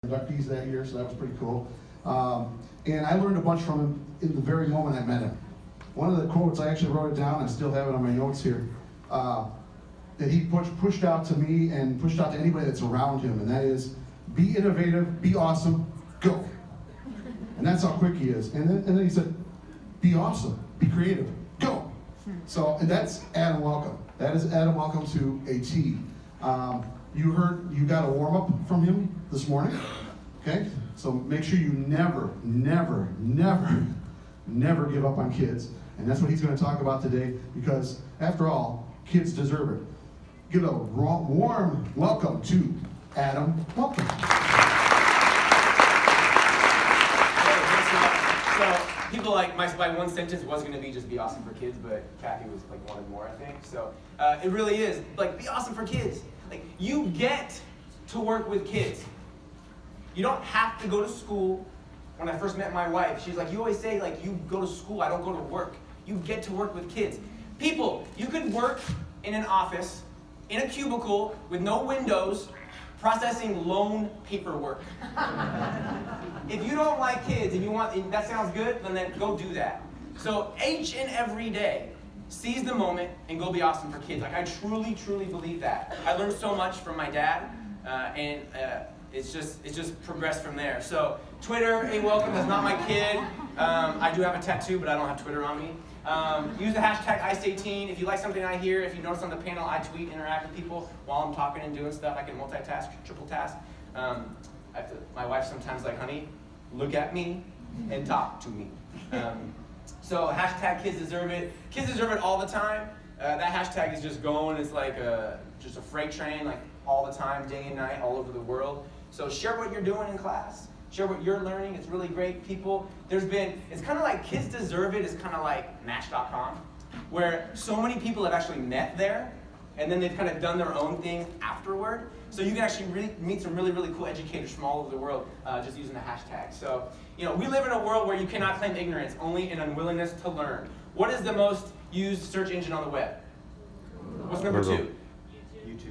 inductees that year, so that was pretty cool. And I learned a bunch from him in the very moment I met him. One of the quotes, I actually wrote it down, I still have it on my notes here, that he pushed out to me and pushed out to anybody that's around him, and that is, be innovative, be awesome, go. And that's how quick he is. And then he said, be awesome, be creative, go. So, and that's Adam Welcome. That is Adam Welcome to a T. You got a warm-up from him this morning, okay? So make sure you never give up on kids. And that's what he's going to talk about today, because after all, kids deserve it. Give a warm welcome to Adam Welcome. So people like, my one sentence was going to be just be awesome for kids, but Kathy was like wanted more, I think. So it really is, like, be awesome for kids. Like, you get to work with kids. You don't have to go to school. When I first met my wife, she's like, you always say, like, you go to school, I don't go to work. You get to work with kids. People, you could work in an office, in a cubicle, with no windows, processing loan paperwork. If you don't like kids and you want, that sounds good, then go do that. So each and every day, seize the moment and go be awesome for kids. Like, I truly believe that. I learned so much from my dad, and it's just progressed from there. So Twitter, hey, welcome, that's not my kid. I do have a tattoo, but I don't have Twitter on me. Use the hashtag ICE18. If you like something I hear, if you notice on the panel, I tweet, interact with people while I'm talking and doing stuff. I can multitask, triple task. My wife's sometimes like, honey, look at me and talk to me. So hashtag kids deserve it. Kids deserve it all the time. That hashtag is just going. It's like just a freight train, like all the time, day and night, all over the world. So share what you're doing in class. Share what you're learning. It's really great. People, it's kind of like Kids Deserve It is kind of like Match.com, where so many people have actually met there, and then they've kind of done their own thing afterward. So you can actually meet some really cool educators from all over the world just using the hashtag. So, we live in a world where you cannot claim ignorance, only an unwillingness to learn. What is the most used search engine on the web? What's number 2?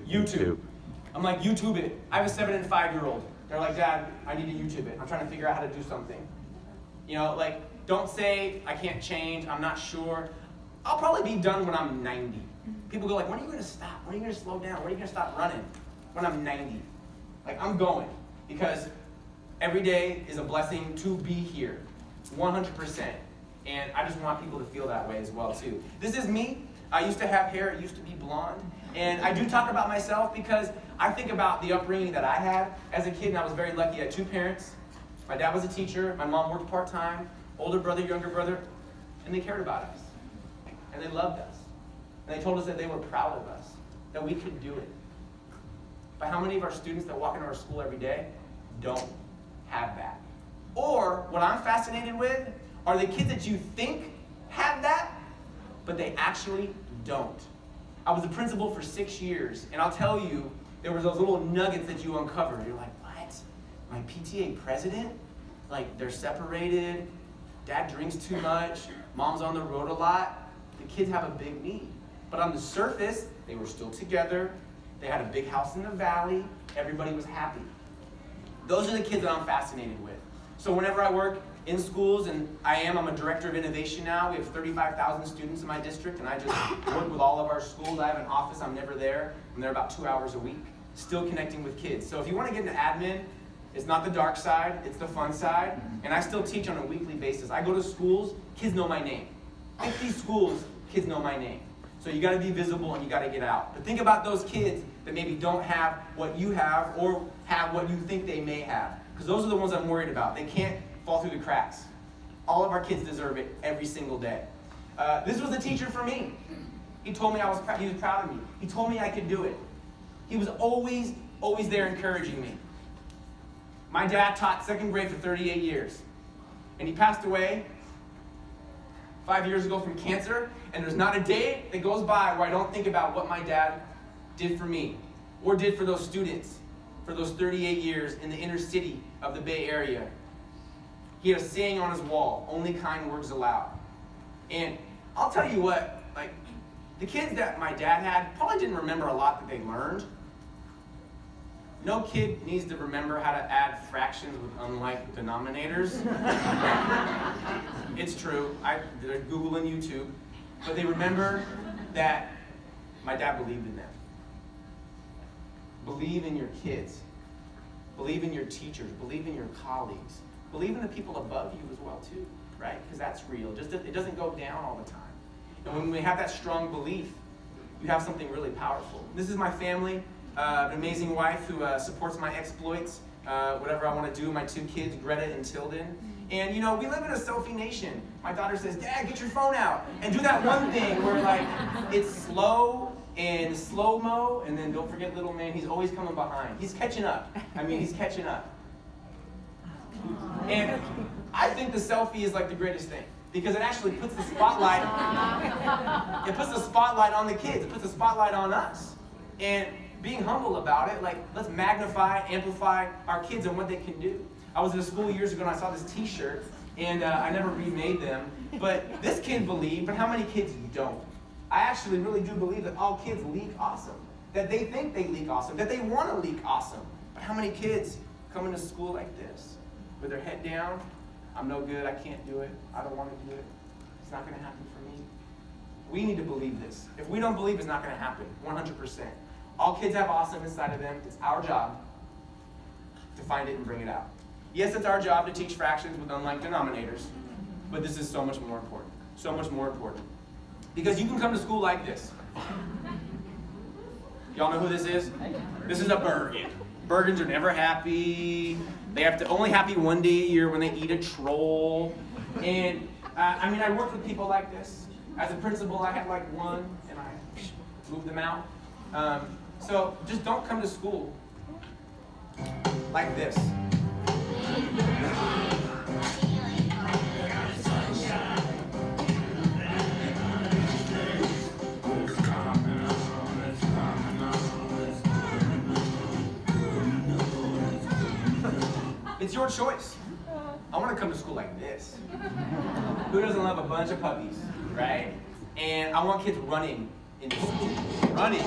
YouTube. I'm like, YouTube it. I have a 7 and 5-year-old. They're like, Dad, I need to YouTube it. I'm trying to figure out how to do something. Don't say, I can't change, I'm not sure. I'll probably be done when I'm 90. People go like, when are you going to stop? When are you going to slow down? When are you going to stop running? When I'm 90. Like, I'm going. Because every day is a blessing to be here. 100%. And I just want people to feel that way as well, too. This is me. I used to have hair. It used to be blonde. And I do talk about myself because I think about the upbringing that I had as a kid, and I was very lucky. I had 2 parents. My dad was a teacher. My mom worked part-time. Older brother, younger brother. And they cared about us. And they loved us. And they told us that they were proud of us, that we could do it. But how many of our students that walk into our school every day don't have that? Or, what I'm fascinated with are the kids that you think have that, but they actually don't. I was a principal for 6 years, and I'll tell you, there was those little nuggets that you uncover. You're like, what? My PTA president? Like, they're separated, dad drinks too much, mom's on the road a lot. The kids have a big need. But on the surface, they were still together. They had a big house in the valley. Everybody was happy. Those are the kids that I'm fascinated with. So whenever I work in schools, and I'm a director of innovation now. We have 35,000 students in my district, and I just work with all of our schools. I have an office. I'm never there. I'm there about 2 hours a week, still connecting with kids. So if you want to get into admin, it's not the dark side. It's the fun side. And I still teach on a weekly basis. I go to schools. Kids know my name. 50 schools, kids know my name. So you got to be visible and you got to get out. But think about those kids that maybe don't have what you have or have what you think they may have. Because those are the ones I'm worried about. They can't fall through the cracks. All of our kids deserve it every single day. This was a teacher for me. He told me he was proud of me. He told me I could do it. He was always there encouraging me. My dad taught 2nd grade for 38 years. And he passed away 5 years ago from cancer. And there's not a day that goes by where I don't think about what my dad did for me or did for those students for those 38 years in the inner city of the Bay Area. He had a saying on his wall, only kind words allowed. And I'll tell you what, like, the kids that my dad had probably didn't remember a lot that they learned. No kid needs to remember how to add fractions with unlike denominators. It's true. I did Google and YouTube. But they remember that my dad believed in them. Believe in your kids. Believe in your teachers. Believe in your colleagues. Believe in the people above you as well too, right? Because that's real. It doesn't go down all the time. And when we have that strong belief, you have something really powerful. This is my family, an amazing wife who supports my exploits, whatever I want to do, my 2 kids, Greta and Tilden. And you know, we live in a selfie nation. My daughter says, Dad, get your phone out. And do that one thing where like, it's slow and slow-mo, and then don't forget little man, he's always coming behind. He's catching up. I mean, he's catching up. And I think the selfie is like the greatest thing, because it actually puts the spotlight, on the kids. It puts the spotlight on us. And being humble about it, like, let's magnify, amplify our kids and what they can do. I was at a school years ago and I saw this t-shirt, and I never remade them, but this kid believed, but how many kids don't? I actually really do believe that all kids leak awesome, that they think they leak awesome, that they want to leak awesome. But how many kids come into school like this, with their head down? I'm no good, I can't do it, I don't want to do it, it's not going to happen for me. We need to believe this. If we don't believe, it's not going to happen, 100%. All kids have awesome inside of them. It's our job to find it and bring it out. Yes, it's our job to teach fractions with unlike denominators, but this is so much more important. So much more important. Because you can come to school like this. Y'all know who this is? This is a Bergen. Bergens are never happy. They have to only happy one day a year when they eat a troll. And I worked with people like this. As a principal, I had like one, and I moved them out. So just don't come to school like this. It's your choice. I want to come to school like this. Who doesn't love a bunch of puppies, right? And I want kids running into school. Running.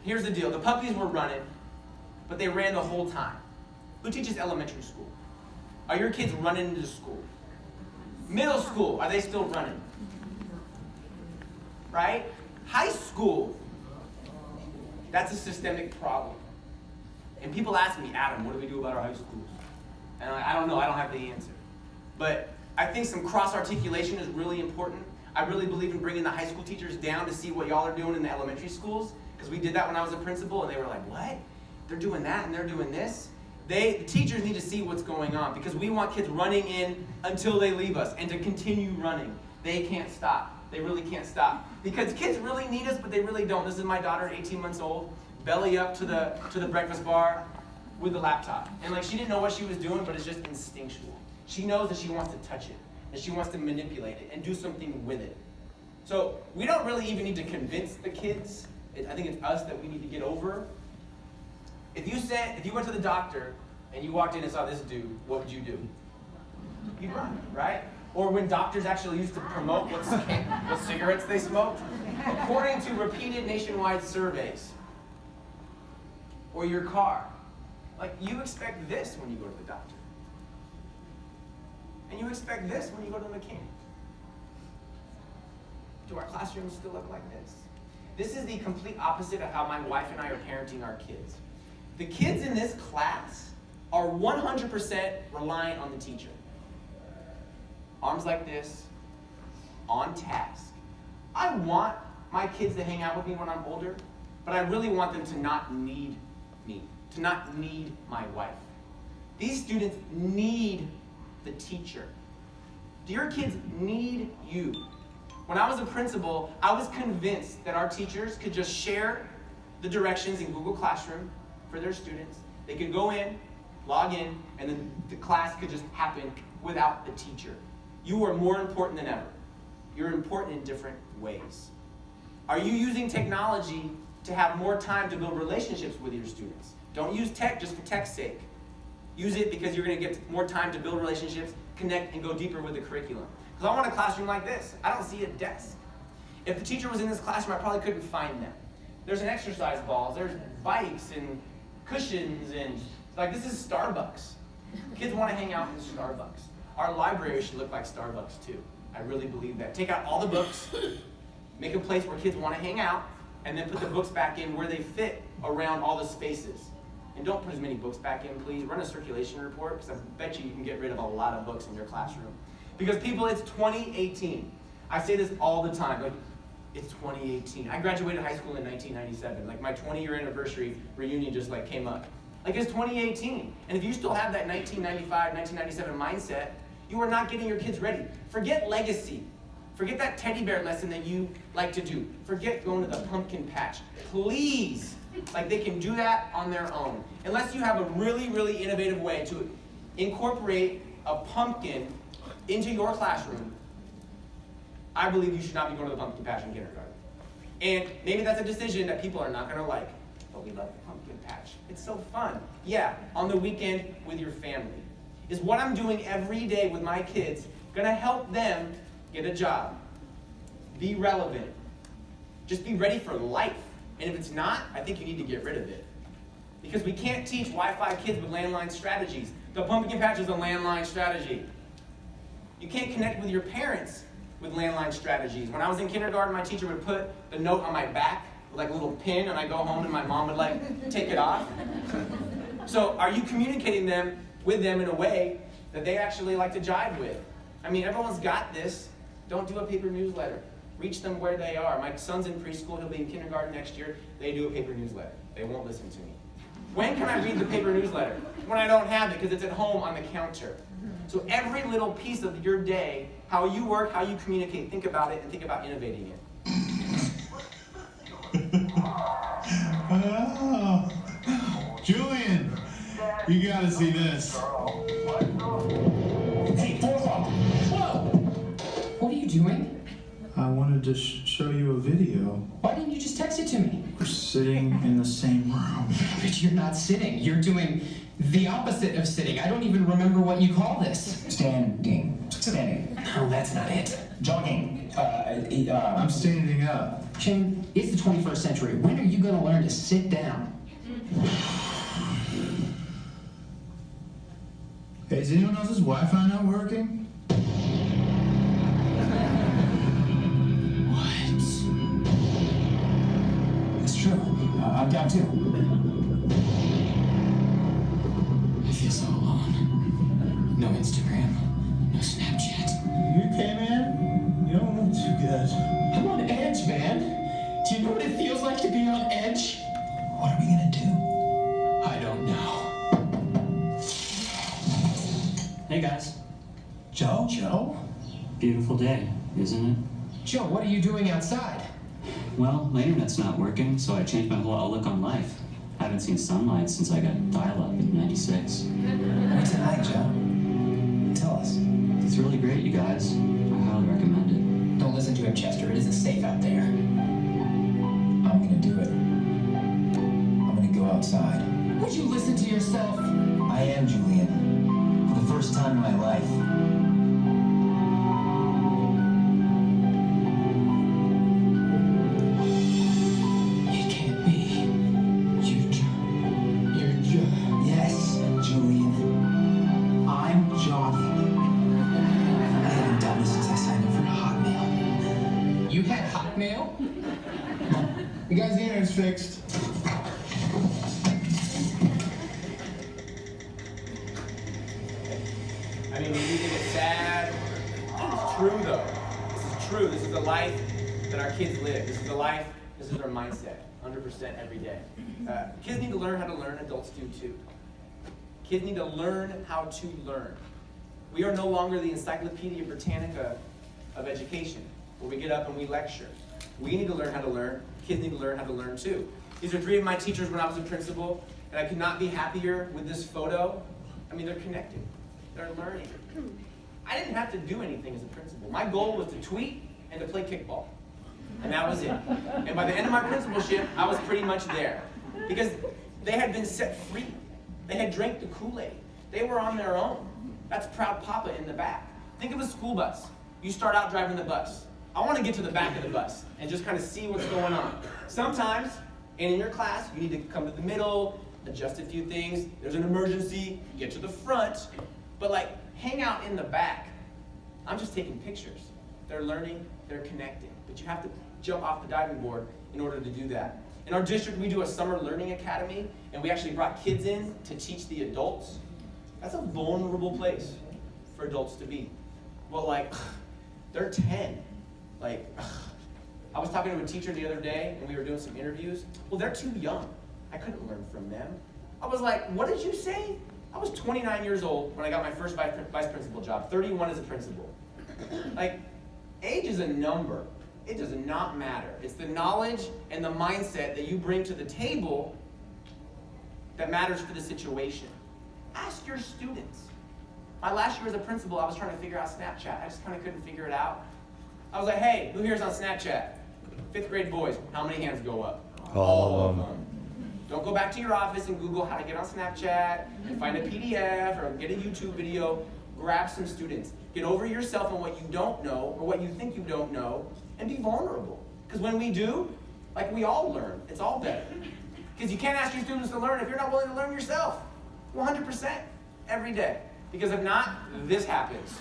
Here's the deal. The puppies were running, but they ran the whole time. Who teaches elementary school? Are your kids running into school? Middle school, are they still running? Right? High school, that's a systemic problem. And people ask me, Adam, what do we do about our high schools? And I don't know, I don't have the answer. But I think some cross-articulation is really important. I really believe in bringing the high school teachers down to see what y'all are doing in the elementary schools. Because we did that when I was a principal, and they were like, what? They're doing that and they're doing this? The teachers need to see what's going on, because we want kids running in until they leave us and to continue running. They can't stop. They really can't stop. Because kids really need us, but they really don't. This is my daughter, 18 months old, belly up to the breakfast bar with the laptop. And like, she didn't know what she was doing, but it's just instinctual. She knows that she wants to touch it, and she wants to manipulate it and do something with it. So we don't really even need to convince the kids. I think it's us that we need to get over. If you went to the doctor and you walked in and saw this dude, what would you do? You'd run, right? Or when doctors actually used to promote what cigarettes they smoked, according to repeated nationwide surveys, or your car, like, you expect this when you go to the doctor. And you expect this when you go to the mechanic. Do our classrooms still look like this? This is the complete opposite of how my wife and I are parenting our kids. The kids in this class are 100% reliant on the teacher. arms like this, on task. I want my kids to hang out with me when I'm older, but I really want them to not need me, to not need my wife. These students need the teacher. Do your kids need you? When I was a principal, I was convinced that our teachers could just share the directions in Google Classroom for their students. They could go in, log in, and then the class could just happen without the teacher. You are more important than ever. You're important in different ways. Are you using technology to have more time to build relationships with your students? Don't use tech just for tech's sake. Use it because you're going to get more time to build relationships, connect, and go deeper with the curriculum. Because I want a classroom like this. I don't see a desk. If the teacher was in this classroom, I probably couldn't find them. There's an exercise balls, there's bikes and cushions, and like this is Starbucks. Kids want to hang out in Starbucks. Our library should look like Starbucks too. I really believe that. Take out all the books, make a place where kids want to hang out, and then put the books back in where they fit around all the spaces. And don't put as many books back in, please. Run a circulation report, because I bet you can get rid of a lot of books in your classroom. Because people, it's 2018. I say this all the time, like, it's 2018. I graduated high school in 1997. Like, my 20-year anniversary reunion just like came up. Like, it's 2018. And if you still have that 1995, 1997 mindset, you are not getting your kids ready. Forget legacy. Forget that teddy bear lesson that you like to do. Forget going to the pumpkin patch. Please. Like, they can do that on their own. Unless you have a really, really innovative way to incorporate a pumpkin into your classroom, I believe you should not be going to the pumpkin patch in kindergarten. And maybe that's a decision that people are not going to like, but we love the pumpkin patch. It's so fun. Yeah, on the weekend with your family. Is what I'm doing every day with my kids going to help them get a job? Be relevant. Just be ready for life. And if it's not, I think you need to get rid of it. Because we can't teach Wi-Fi kids with landline strategies. The pumpkin patch is a landline strategy. You can't connect with your parents with landline strategies. When I was in kindergarten, my teacher would put the note on my back with like a little pin, and I'd go home and my mom would like take it off. So are you communicating with them in a way that they actually like to jive with? I mean, everyone's got this. Don't do a paper newsletter. Reach them where they are. My son's in preschool. He'll be in kindergarten next year. They do a paper newsletter. They won't listen to me. When can I read the paper newsletter? When I don't have it, because it's at home on the counter. So every little piece of your day, how you work, how you communicate, think about it and think about innovating it. Oh, Julian, you gotta see this. Hey, 4 o'clock. Whoa! What are you doing? I wanted to show you a video. Why didn't you just text it to me? We're sitting in the same room. But you're not sitting. You're doing the opposite of sitting. I don't even remember what you call this. Standing. Standing. No, that's not it. Jogging. I'm standing up. Shane, it's the 21st century. When are you going to learn to sit down? Hey, is anyone else's Wi-Fi not working? It's true. I'm down too. I feel so alone. No Instagram. No Snapchat. You okay, man? You don't look too good. I'm on edge, man. Do you know what it feels like to be on edge? What are we gonna do? I don't know. Hey guys, Joe? Joe? beautiful day, isn't it? Joe, what are you doing outside? Well, my internet's not working, so I changed my whole outlook on life. I haven't seen sunlight since I got dial-up in '96. What's it like, Joe? Tell us. It's really great, you guys. I highly recommend it. Don't listen to him, Chester. It isn't safe out there. I'm gonna do it. I'm gonna go outside. Would you listen to yourself? I am, Julian. For the first time in my life. It can't be. You're Yes, Julian. I'm jogging. I haven't done this since I signed up for Hotmail. You had Hotmail? You guys, the internet's fixed. I mean, maybe you think it's sad, true. This is the life that our kids live. This is their mindset, 100% every day. Kids need to learn how to learn, adults do too. Kids need to learn how to learn. We are no longer the Encyclopedia Britannica of education, where we get up and we lecture. We need to learn how to learn. Kids need to learn how to learn too. These are 3 of my teachers when I was a principal, and I could not be happier with this photo. I mean, they're connected. They're learning. I didn't have to do anything as a principal. My goal was to tweet and to play kickball. And that was it. And by the end of my principalship, I was pretty much there. Because they had been set free. They had drank the Kool-Aid. They were on their own. That's proud papa in the back. Think of a school bus. You start out driving the bus. I want to get to the back of the bus and just kind of see what's going on. Sometimes, and in your class, you need to come to the middle, adjust a few things. There's an emergency, get to the front. But like, hang out in the back. I'm just taking pictures. They're learning, they're connecting. But you have to jump off the diving board in order to do that. In our district, we do a summer learning academy, and we actually brought kids in to teach the adults. That's a vulnerable place for adults to be. Well, like, they're 10. Like, I was talking to a teacher the other day, and we were doing some interviews. Well, they're too young. I couldn't learn from them. I was like, what did you say? I was 29 years old when I got my first vice principal job, 31 as a principal. Like, age is a number. It does not matter. It's the knowledge and the mindset that you bring to the table that matters for the situation. Ask your students. My last year as a principal, I was trying to figure out Snapchat. I just kind of couldn't figure it out. I was like, hey, who here's on Snapchat? 5th grade boys. How many hands go up? All of them. Don't go back to your office and Google how to get on Snapchat and find a PDF or get a YouTube video. Grab some students. Get over yourself and what you don't know or what you think you don't know and be vulnerable. Because when we do, like, we all learn. It's all better. Because you can't ask your students to learn if you're not willing to learn yourself. 100% every day. Because if not, this happens.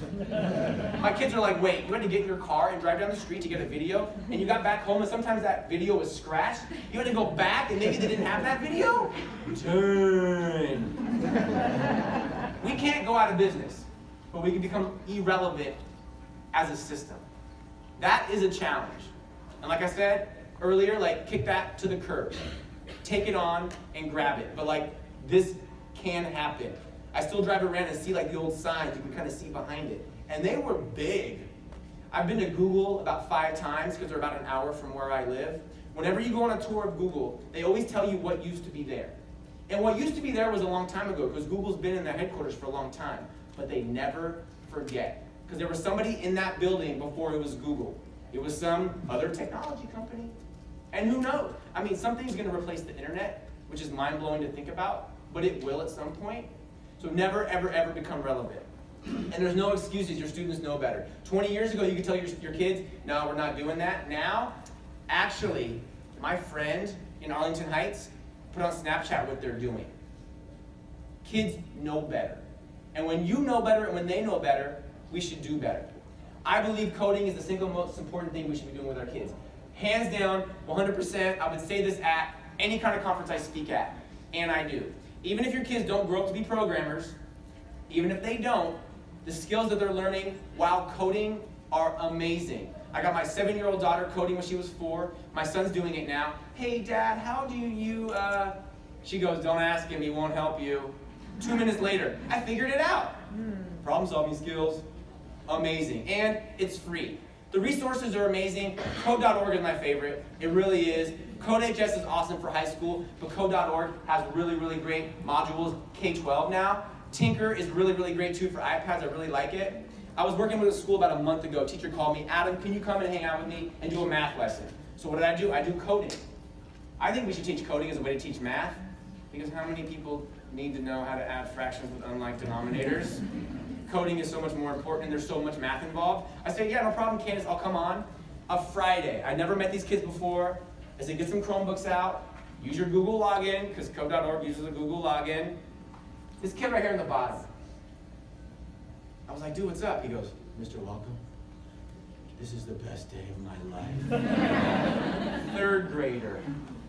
My kids are like, wait, you had to get in your car and drive down the street to get a video, and you got back home and sometimes that video was scratched. You had to go back and maybe they didn't have that video? Turn. We can't go out of business, but we can become irrelevant as a system. That is a challenge. And like I said earlier, like, kick that to the curb. Take it on and grab it. But like, this can happen. I still drive around and see like the old signs, you can kind of see behind it. And they were big. I've been to Google about 5 times because they're about an hour from where I live. Whenever you go on a tour of Google, they always tell you what used to be there. And what used to be there was a long time ago because Google's been in their headquarters for a long time. But they never forget. Because there was somebody in that building before it was Google. It was some other technology company. And who knows? I mean, something's going to replace the internet, which is mind-blowing to think about, but it will at some point. So never, ever, ever become relevant. And there's no excuses. Your students know better. 20 years ago, you could tell your kids, no, we're not doing that. Now, actually, my friend in Arlington Heights put on Snapchat what they're doing. Kids know better. And when you know better and when they know better, we should do better. I believe coding is the single most important thing we should be doing with our kids. Hands down, 100%, I would say this at any kind of conference I speak at, and I do. Even if your kids don't grow up to be programmers, even if they don't, the skills that they're learning while coding are amazing. I got my 7-year-old daughter coding when she was 4. My son's doing it now. Hey, Dad, how do you, She goes, don't ask him, he won't help you. 2 minutes later, I figured it out. Problem-solving skills, amazing. And it's free. The resources are amazing. Code.org is my favorite. It really is. CodeHS is awesome for high school, but Code.org has really, really great modules, K-12 now. Tinker is really, really great too for iPads. I really like it. I was working with a school about a month ago. A teacher called me, Adam, can you come and hang out with me and do a math lesson? So what did? I do coding. I think we should teach coding as a way to teach math, because how many people need to know how to add fractions with unlike denominators? Coding is so much more important and there's so much math involved. I said, yeah, no problem, Candace, I'll come on. A Friday. I never met these kids before. I said, get some Chromebooks out, use your Google login, because Code.org uses a Google login. This kid right here in the bottom. I was like, dude, what's up? He goes, Mr. Welcome, this is the best day of my life. 3rd grader.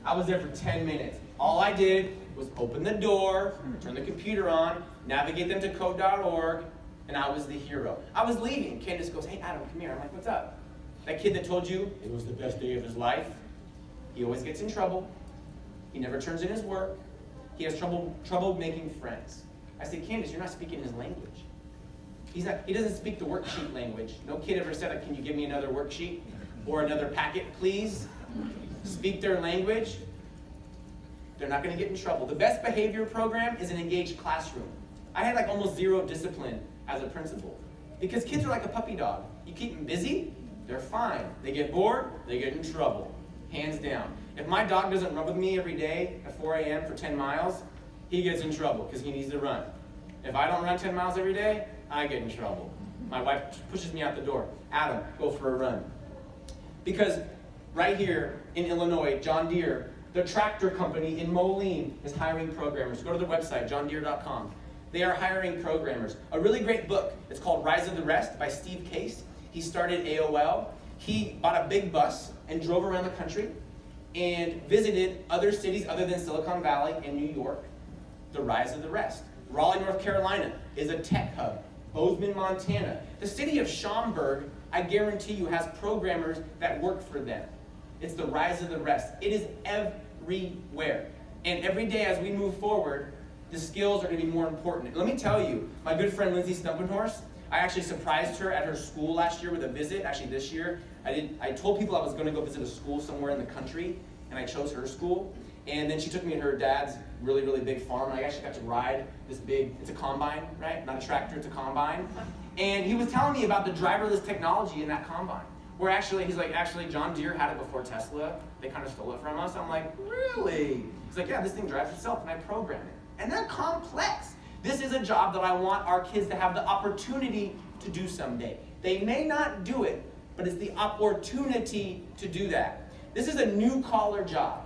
I was there for 10 minutes. All I did was open the door, turn the computer on, navigate them to Code.org, and I was the hero. I was leaving. Candace goes, hey, Adam, come here. I'm like, what's up? That kid that told you it was the best day of his life, he always gets in trouble. He never turns in his work. He has trouble making friends. I say, Candace, you're not speaking his language. He doesn't speak the worksheet language. No kid ever said, can you give me another worksheet or another packet, please? Speak their language. They're not going to get in trouble. The best behavior program is an engaged classroom. I had like almost zero discipline as a principal because kids are like a puppy dog. You keep them busy, they're fine. They get bored, they get in trouble. Hands down. If my dog doesn't run with me every day at 4 a.m. for 10 miles, he gets in trouble because he needs to run. If I don't run 10 miles every day, I get in trouble. My wife pushes me out the door. Adam, go for a run. Because right here in Illinois, John Deere, the tractor company in Moline is hiring programmers. Go to their website, johndeere.com. They are hiring programmers. A really great book. It's called Rise of the Rest by Steve Case. He started AOL. He bought a big bus and drove around the country and visited other cities other than Silicon Valley and New York. The Rise of the Rest. Raleigh, North Carolina is a tech hub. Bozeman, Montana. The city of Schaumburg, I guarantee you, has programmers that work for them. It's the Rise of the Rest. It is everywhere. And every day as we move forward, the skills are going to be more important. Let me tell you, my good friend Lindsay Stumpenhorst, I actually surprised her at her school last year with a visit. Actually this year, I told people I was going to go visit a school somewhere in the country, and I chose her school. And then she took me to her dad's really, really big farm. I actually got to ride this big, it's a combine, right? Not a tractor, it's a combine. And he was telling me about the driverless technology in that combine. Where actually, he's like, actually John Deere had it before Tesla. They kind of stole it from us. I'm like, really? He's like, yeah, this thing drives itself, and I program it. And they're complex. This is a job that I want our kids to have the opportunity to do someday. They may not do it, but it's the opportunity to do that. This is a new collar job.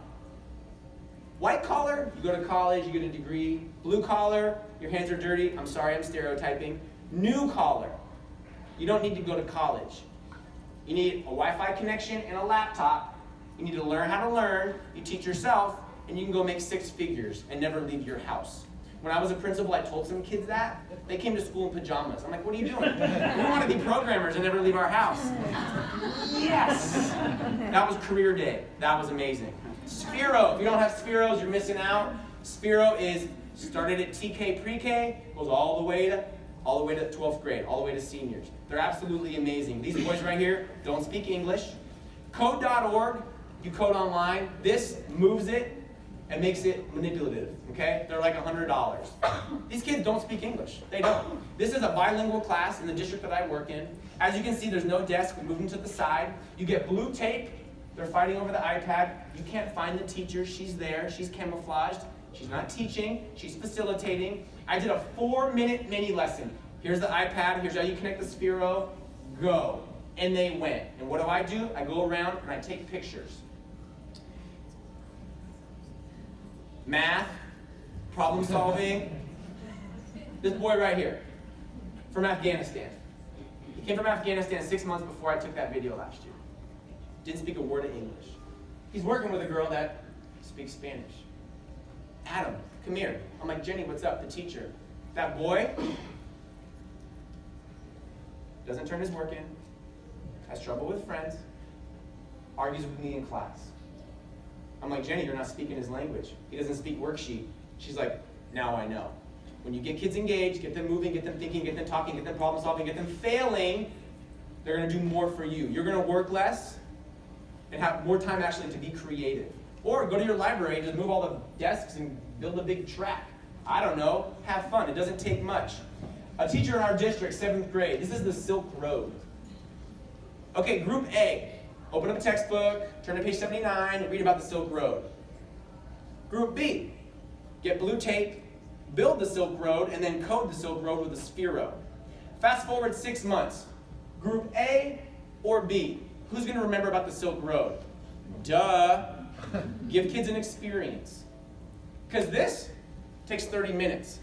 White collar, you go to college, you get a degree. Blue collar, your hands are dirty. I'm sorry, I'm stereotyping. New collar, you don't need to go to college. You need a Wi-Fi connection and a laptop. You need to learn how to learn. You teach yourself, and you can go make 6 figures and never leave your house. When I was a principal, I told some kids that. They came to school in pajamas. I'm like, what are you doing? We want to be programmers and never leave our house. Yes! That was career day. That was amazing. Sphero. If you don't have Spheros, you're missing out. Sphero is started at TK pre-K, goes all the way to 12th grade, all the way to seniors. They're absolutely amazing. These boys right here don't speak English. Code.org, you code online. This moves it and makes it manipulative, okay? They're like $100. These kids don't speak English. They don't. This is a bilingual class in the district that I work in. As you can see, there's no desk. We move them to the side. You get blue tape. They're fighting over the iPad. You can't find the teacher. She's there. She's camouflaged. She's not teaching. She's facilitating. I did a 4-minute mini lesson. Here's the iPad. Here's how you connect the Sphero. Go. And they went. And what do? I go around and I take pictures. Math, problem solving. This boy right here, from Afghanistan. He came from Afghanistan 6 months before I took that video last year. Didn't speak a word of English. He's working with a girl that speaks Spanish. Adam, come here. I'm like, Jenny, what's up? The teacher. That boy doesn't turn his work in, has trouble with friends, argues with me in class. I'm like, Jenny, you're not speaking his language. He doesn't speak worksheet. She's like, now I know. When you get kids engaged, get them moving, get them thinking, get them talking, get them problem solving, get them failing, they're going to do more for you. You're going to work less and have more time actually to be creative. Or go to your library and just move all the desks and build a big track. I don't know. Have fun. It doesn't take much. A teacher in our district, 7th grade. This is the Silk Road. Okay, group A. Open up a textbook, turn to page 79, read about the Silk Road. Group B. Get blue tape, build the Silk Road, and then code the Silk Road with a Sphero. Fast forward 6 months. Group A or B? Who's going to remember about the Silk Road? Duh. Give kids an experience. Because this takes 30 minutes.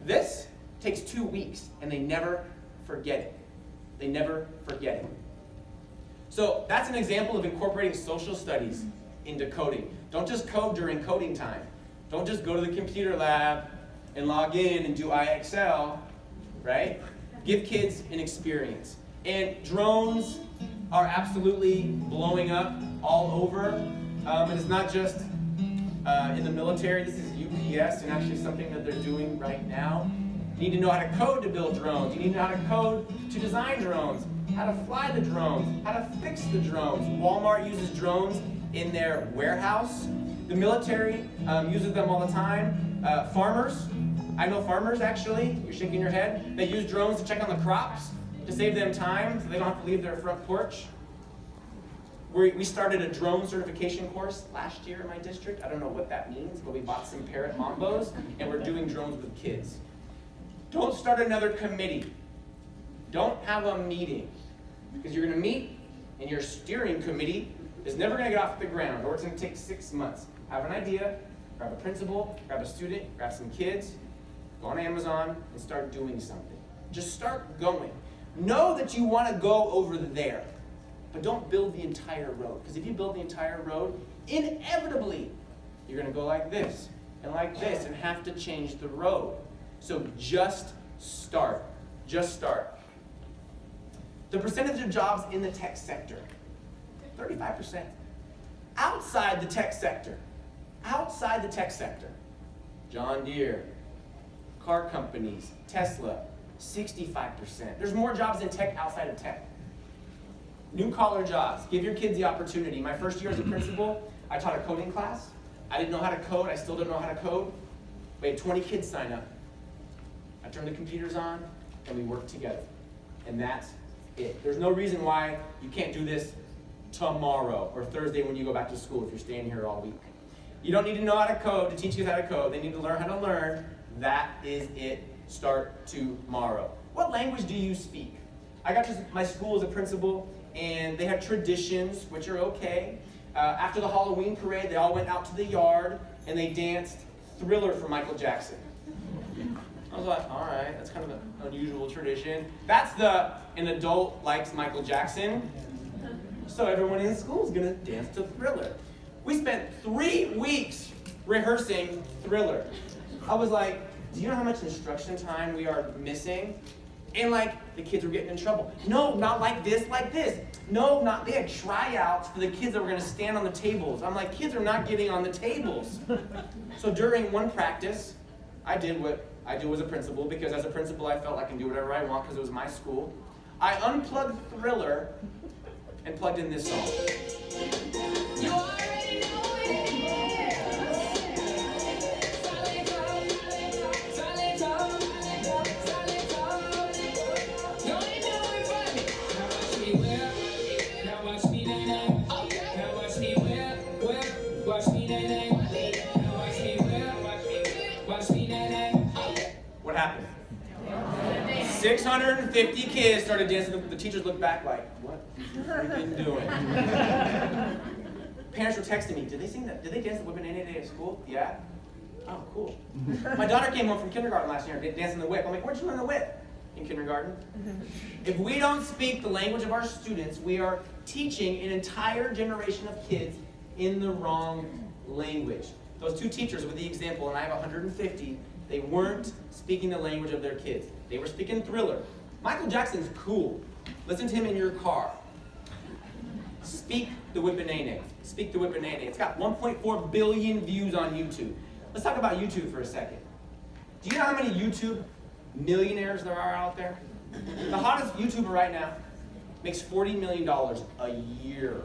This takes 2 weeks, and they never forget it. They never forget it. So that's an example of incorporating social studies into coding. Don't just code during coding time. Don't just go to the computer lab and log in and do IXL, right? Give kids an experience. And drones, are absolutely blowing up all over. And it's not just in the military. This is UPS and actually something that they're doing right now. You need to know how to code to build drones. You need to know how to code to design drones, how to fly the drones, how to fix the drones. Walmart uses drones in their warehouse. The military uses them all the time. Farmers, I know farmers actually, you're shaking your head, they use drones to check on the crops to save them time so they don't have to leave their front porch. We started a drone certification course last year in my district. I don't know what that means, but we bought some Parrot Mambos and we're doing drones with kids. Don't start another committee. Don't have a meeting. Because you're going to meet and your steering committee is never going to get off the ground, or it's going to take 6 months. Have an idea, grab a principal, grab a student, grab some kids, go on Amazon and start doing something. Just start going. Know that you want to go over there, but don't build the entire road. Because if you build the entire road, inevitably, you're going to go like this and have to change the road. So just start. Just start. The percentage of jobs in the tech sector, 35%. Outside the tech sector, John Deere, car companies, Tesla, 65%. There's more jobs in tech outside of tech. New collar jobs. Give your kids the opportunity. My first year as a principal, I taught a coding class. I didn't know how to code. I still don't know how to code. We had 20 kids sign up. I turned the computers on, and we worked together. And that's it. There's no reason why you can't do this tomorrow or Thursday when you go back to school if you're staying here all week. You don't need to know how to code to teach kids how to code. They need to learn how to learn. That is it. Start tomorrow. What language do you speak? I got to my school as a principal, and they have traditions, which are okay. After the Halloween parade, they all went out to the yard, and they danced Thriller for Michael Jackson. I was like, all right, that's kind of an unusual tradition. That's an adult likes Michael Jackson, so everyone in school is going to dance to Thriller. We spent 3 weeks rehearsing Thriller. I was like, do you know how much instruction time we are missing? And the kids were getting in trouble. No, not like this, like this. No, not, they had tryouts for the kids that were gonna stand on the tables. I'm like, kids are not getting on the tables. So during one practice, I did what I do as a principal, because as a principal, I felt I can do whatever I want because it was my school. I unplugged Thriller and plugged in this song. You already know it. What happened? 650 kids started dancing. The teachers looked back like, what are you freaking doing? Parents were texting me, did they sing that? Did they dance the Whip and Day at school? Yeah? Oh, cool. My daughter came home from kindergarten last year dancing the whip. I'm like, where'd you learn the whip? In kindergarten. If we don't speak the language of our students, we are teaching an entire generation of kids in the wrong language. Those 2 teachers with the example, and I have 150, they weren't speaking the language of their kids. They were speaking Thriller. Michael Jackson's cool. Listen to him in your car. Speak the Whip-a-nay-nay. Speak the Whip-a-nay-nay. It's got 1.4 billion views on YouTube. Let's talk about YouTube for a second. Do you know how many YouTube millionaires there are out there? The hottest YouTuber right now makes $40 million a year.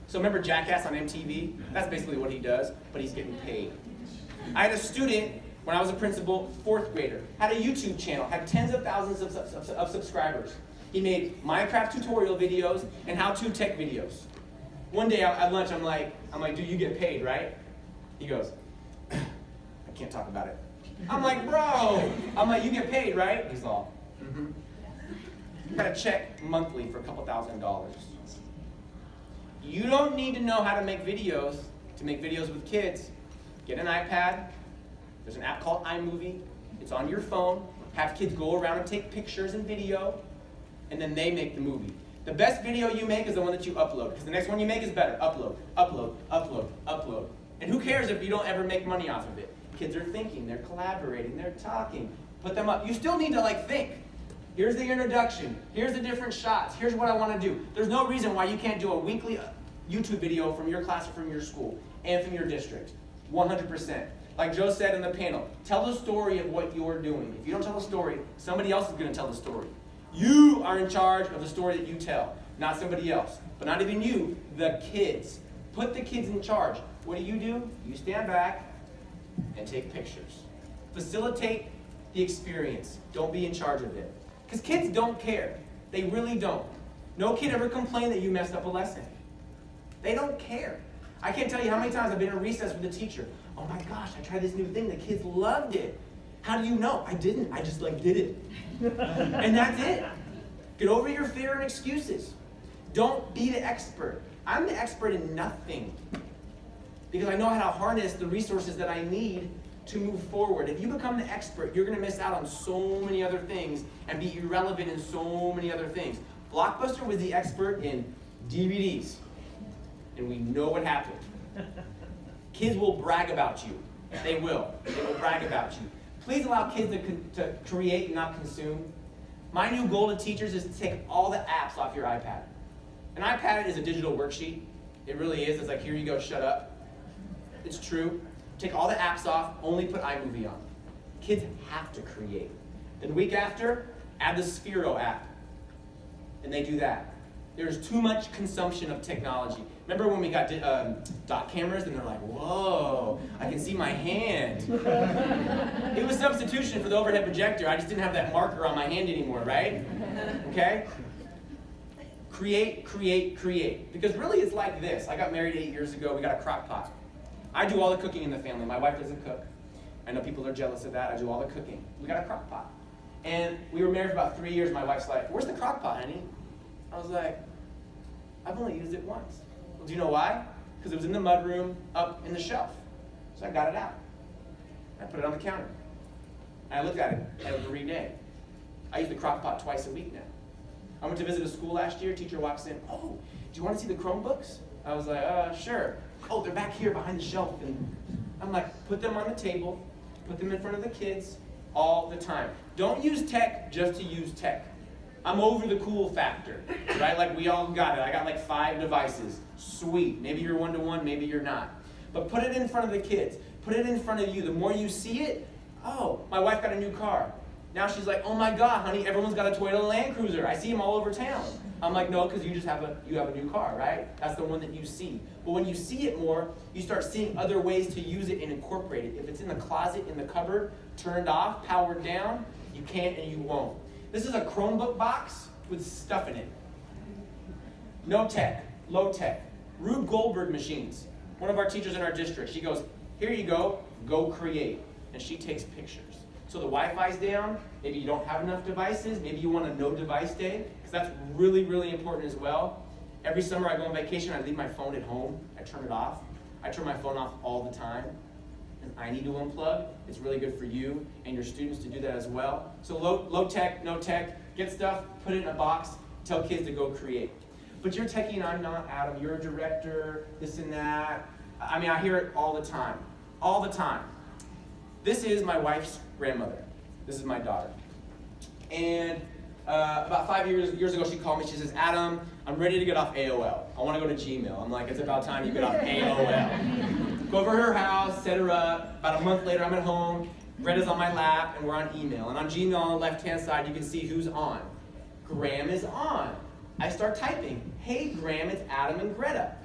So remember Jackass on MTV? That's basically what he does, but he's getting paid. I had a student, when I was a principal, 4th grader, had a YouTube channel, had tens of thousands of subscribers. He made Minecraft tutorial videos and how-to tech videos. One day at lunch, I'm like, dude, you get paid, right? He goes, I can't talk about it. I'm like, bro. I'm like, you get paid, right? He's all, mm-hmm. Got a check monthly for a couple $1,000s. You don't need to know how to make videos with kids. Get an iPad. There's an app called iMovie. It's on your phone. Have kids go around and take pictures and video, and then they make the movie. The best video you make is the one that you upload, because the next one you make is better. Upload, upload, upload, upload. And who cares if you don't ever make money off of it? Kids are thinking, they're collaborating, they're talking. Put them up. You still need to think. Here's the introduction. Here's the different shots. Here's what I want to do. There's no reason why you can't do a weekly YouTube video from your class or from your school and from your district. 100%. Like Joe said in the panel, tell the story of what you're doing. If you don't tell the story, somebody else is going to tell the story. You are in charge of the story that you tell, not somebody else. But not even you, the kids. Put the kids in charge. What do? You stand back and take pictures. Facilitate the experience. Don't be in charge of it. Because kids don't care. They really don't. No kid ever complained that you messed up a lesson. They don't care. I can't tell you how many times I've been in recess with a teacher. Oh my gosh, I tried this new thing. The kids loved it. How do you know? I didn't. I just did it. And that's it. Get over your fear and excuses. Don't be the expert. I'm the expert in nothing. Because I know how to harness the resources that I need to move forward. If you become the expert, you're going to miss out on so many other things and be irrelevant in so many other things. Blockbuster was the expert in DVDs. And we know what happened. Kids will brag about you. They will. They will brag about you. Please allow kids to create and not consume. My new goal to teachers is to take all the apps off your iPad. An iPad is a digital worksheet. It really is. It's like, here you go, shut up. It's true. Take all the apps off, only put iMovie on. Kids have to create. Then the week after, add the Sphero app. And they do that. There's too much consumption of technology. Remember when we got dot cameras and they're like, whoa, I can see my hand. It was substitution for the overhead projector. I just didn't have that marker on my hand anymore, right? Okay? Create, create, create. Because really it's like this. I got married 8 years ago. We got a crock pot. I do all the cooking in the family. My wife doesn't cook. I know people are jealous of that. I do all the cooking. We got a crock pot. And we were married for about 3 years. My wife's like, where's the crock pot, honey? I was like, I've only used it once. Well, do you know why? Because it was in the mudroom up in the shelf. So I got it out. I put it on the counter. And I looked at it every day. I use the crock pot twice a week now. I went to visit a school last year. Teacher walks in. Oh, do you want to see the Chromebooks? I was like, sure. Oh, they're back here behind the shelf. And I'm like, put them on the table. Put them in front of the kids all the time. Don't use tech just to use tech. I'm over the cool factor, right? Like we all got it. I got like 5 devices. Sweet. Maybe you're one-to-one, maybe you're not. But put it in front of the kids. Put it in front of you. The more you see it, oh, my wife got a new car. Now she's like, oh my God, honey, everyone's got a Toyota Land Cruiser. I see them all over town. I'm like, no, because you have a new car, right? That's the one that you see. But when you see it more, you start seeing other ways to use it and incorporate it. If it's in the closet, in the cupboard, turned off, powered down, you can't and you won't. This is a Chromebook box with stuff in it. No tech, low tech. Rube Goldberg machines. One of our teachers in our district, she goes, here you go create. And she takes pictures. So the Wi-Fi's down, maybe you don't have enough devices, maybe you want a no device day, because that's really, really important as well. Every summer I go on vacation, I leave my phone at home, I turn it off. I turn my phone off all the time. And I need to unplug. It's really good for you and your students to do that as well. So low tech, no tech, get stuff, put it in a box, tell kids to go create. But you're techie and I'm not, Adam. You're a director, this and that. I mean, I hear it all the time. All the time. This is my wife's grandmother. This is my daughter. And about 5 years ago, she called me. She says, Adam, I'm ready to get off AOL. I want to go to Gmail. I'm like, it's about time you get off AOL. Go over to her house, set her up. About a month later, I'm at home. Greta's on my lap, and we're on email. And on Gmail, on the left-hand side, you can see who's on. Graham is on. I start typing. Hey, Graham, it's Adam and Greta.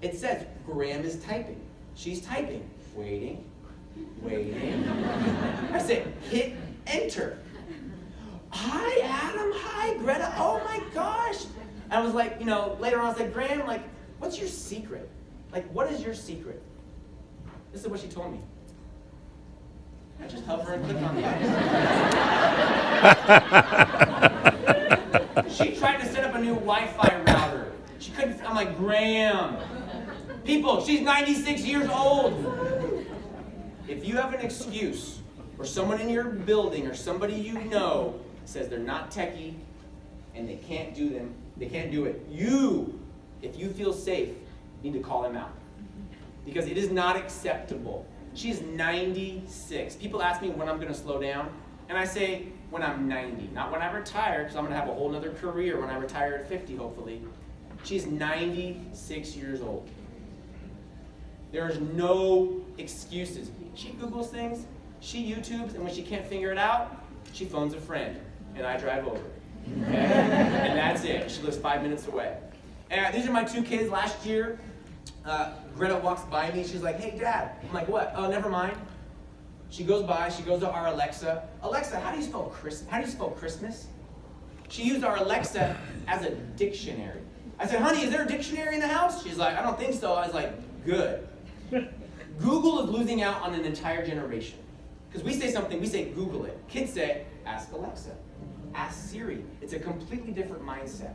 It says, Graham is typing. She's typing. Waiting. I said, hit enter. Hi, Adam. Hi, Greta. Oh, my gosh. I was like, later on, I was like, Graham, like, what's your secret? Like, what is your secret? This is what she told me. I just hover and click on the item. She tried to set up a new Wi-Fi router. She couldn't. I'm like, Graham. People, she's 96 years old. If you have an excuse, or someone in your building, or somebody you know says they're not techie, and they can't do it, if you feel safe, need to call them out. Because it is not acceptable. She's 96. People ask me when I'm going to slow down, and And I say, when I'm 90, not when I retire, because I'm going to have a whole nother career when I retire at 50, hopefully. She's 96 years old. There's no excuses. She Googles things, she YouTubes, and when she can't figure it out, she phones a friend, and I drive over. Okay? And that's it. She lives 5 minutes away. And these are my 2 kids last year. Greta walks by me, she's like, hey, Dad. I'm like, what? Oh, never mind. She goes by, she goes to our Alexa. Alexa, how do you spell Christmas? She used our Alexa as a dictionary. I said, honey, is there a dictionary in the house? She's like, I don't think so. I was like, good. Google is losing out on an entire generation. Because we say something, we say Google it. Kids say, ask Alexa, ask Siri. It's a completely different mindset.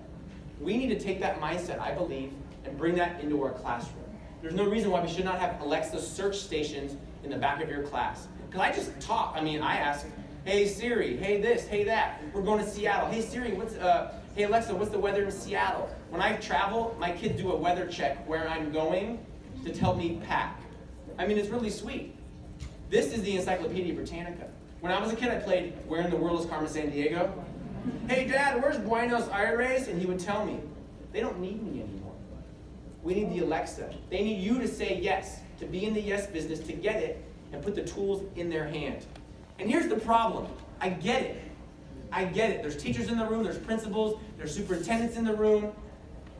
We need to take that mindset, I believe, and bring that into our classroom. There's no reason why we should not have Alexa search stations in the back of your class. Because I just talk. I mean, I ask, hey Siri, hey this, hey that. We're going to Seattle. Hey Siri, hey Alexa, what's the weather in Seattle? When I travel, my kids do a weather check where I'm going to help me pack. I mean, it's really sweet. This is the Encyclopedia Britannica. When I was a kid, I played Where in the World is Carmen Sandiego? Hey Dad, where's Buenos Aires? And he would tell me. They don't need me anymore. We need the Alexa. They need you to say yes, to be in the yes business, to get it, and put the tools in their hand. And here's the problem. I get it. I get it. There's teachers in the room, there's principals, there's superintendents in the room.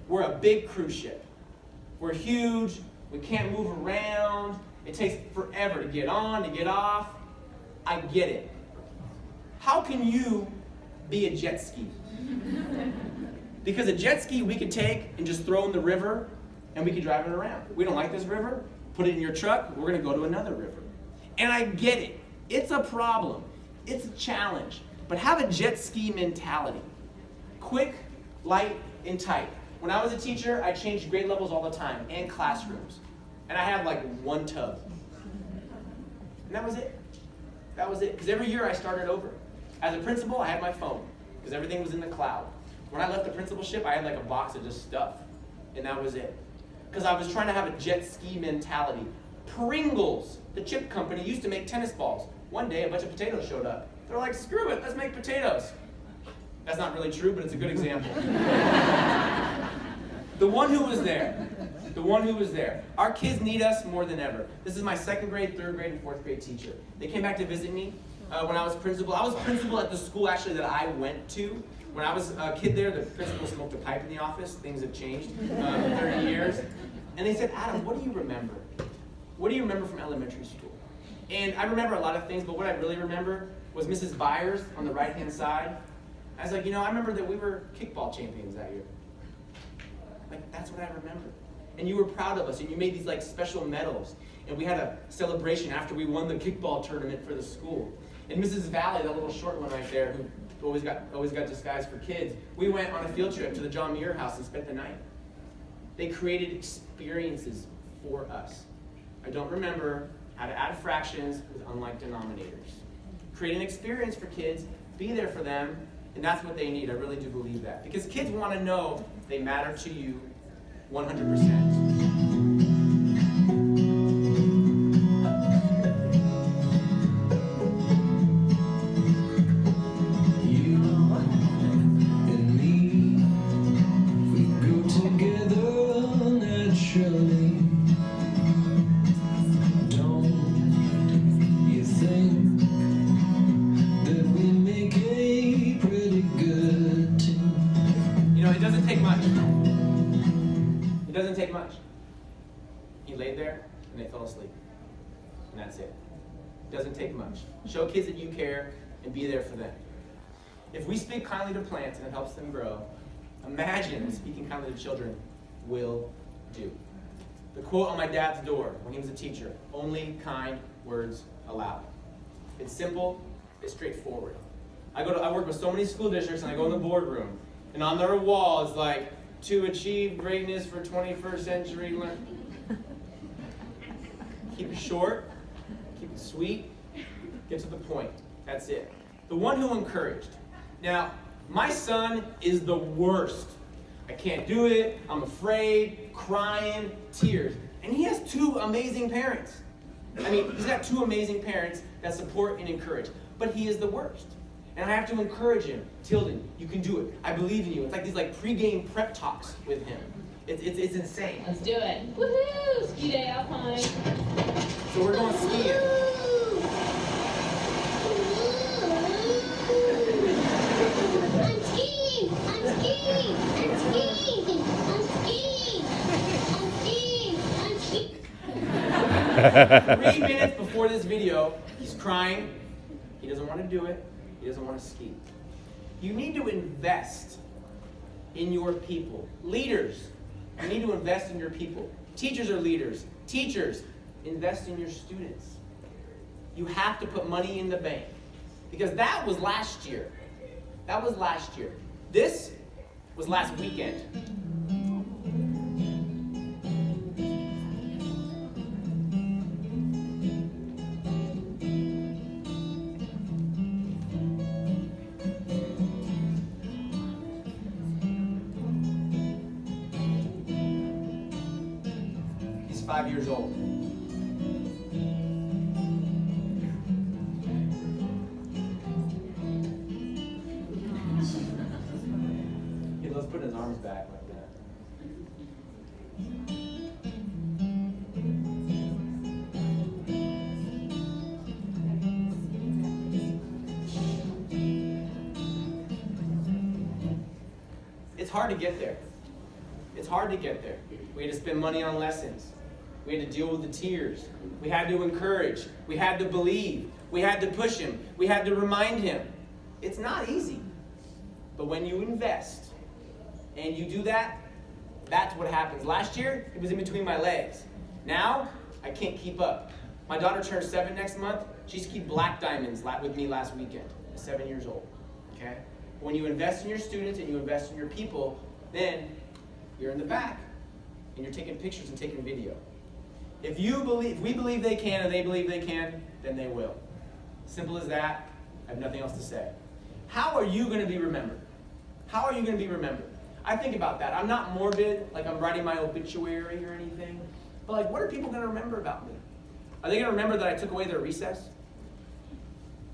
We're a big cruise ship. We're huge, we can't move around. It takes forever to get on, to get off. I get it. How can you be a jet ski? Because a jet ski we could take and just throw in the river and we could drive it around. We don't like this river, put it in your truck, we're gonna go to another river. And I get it. It's a problem. It's a challenge. But have a jet ski mentality. Quick, light, and tight. When I was a teacher, I changed grade levels all the time and classrooms. And I had like 1 tub. And that was it. That was it. Because every year I started over. As a principal, I had my phone. Because everything was in the cloud. When I left the principalship, I had like a box of just stuff. And that was it. Because I was trying to have a jet ski mentality. Pringles, the chip company, used to make tennis balls. One day, a bunch of potatoes showed up. They're like, screw it, let's make potatoes. That's not really true, but it's a good example. The one who was there. The one who was there. Our kids need us more than ever. This is my 2nd grade, 3rd grade, and 4th grade teacher. They came back to visit me when I was principal. I was principal at the school actually that I went to. When I was a kid there, the principal smoked a pipe in the office. Things have changed in 30 years. And they said, Adam, what do you remember? What do you remember from elementary school? And I remember a lot of things, but what I really remember was Mrs. Byers on the right-hand side. I was like, I remember that we were kickball champions that year. Like, that's what I remember. And you were proud of us, and you made these like special medals. And we had a celebration after we won the kickball tournament for the school. And Mrs. Valley, that little short one right there, who always got disguised for kids, we went on a field trip to the John Muir house and spent the night. They created experiences for us. I don't remember how to add fractions with unlike denominators. Create an experience for kids, be there for them, and that's what they need. I really do believe that. Because kids want to know they matter to you 100%. It doesn't take much. It doesn't take much. He laid there and they fell asleep. And that's it. It doesn't take much. Show kids that you care and be there for them. If we speak kindly to plants and it helps them grow, imagine what speaking kindly to children will do. The quote on my dad's door when he was a teacher, only kind words allowed. It's simple, it's straightforward. I work with so many school districts and I go in the boardroom and on their wall it's like, to achieve greatness for 21st century learning. Keep it short, keep it sweet, get to the point. That's it. The one who encouraged. Now, my son is the worst. I can't do it, I'm afraid, crying, tears. And he has 2 amazing parents. I mean, he's got 2 amazing parents that support and encourage. but he is the worst. And I have to encourage him. Tilden, you can do it. I believe in you. It's like these pre-game prep talks with him. It's insane. Let's do it. Woohoo! Ski day alpine. So we're going skiing. I'm skiing! I'm skiing! I'm skiing! I'm skiing! I'm skiing! I'm skiing! 3 minutes before this video, he's crying. He doesn't want to do it. He doesn't want to ski. You need to invest in your people. Leaders, you need to invest in your people. Teachers are leaders. Teachers, invest in your students. You have to put money in the bank. Because that was last year. That was last year. This was last weekend. He's 5 years old. He loves putting his arms back like that. It's hard to get there. It's hard to get there. We had to spend money on lessons. We had to deal with the tears. We had to encourage. We had to believe. We had to push him. We had to remind him. It's not easy. But when you invest and you do that, that's what happens. Last year, it was in between my legs. Now, I can't keep up. My daughter turns 7 next month. She skied black diamonds with me last weekend, at 7 years old. Okay? When you invest in your students and you invest in your people, then you're in the back and you're taking pictures and taking video. If we believe they can and they believe they can, then they will. Simple as that. I have nothing else to say. How are you going to be remembered? How are you going to be remembered? I think about that. I'm not morbid, like I'm writing my obituary or anything. But what are people going to remember about me? Are they going to remember that I took away their recess?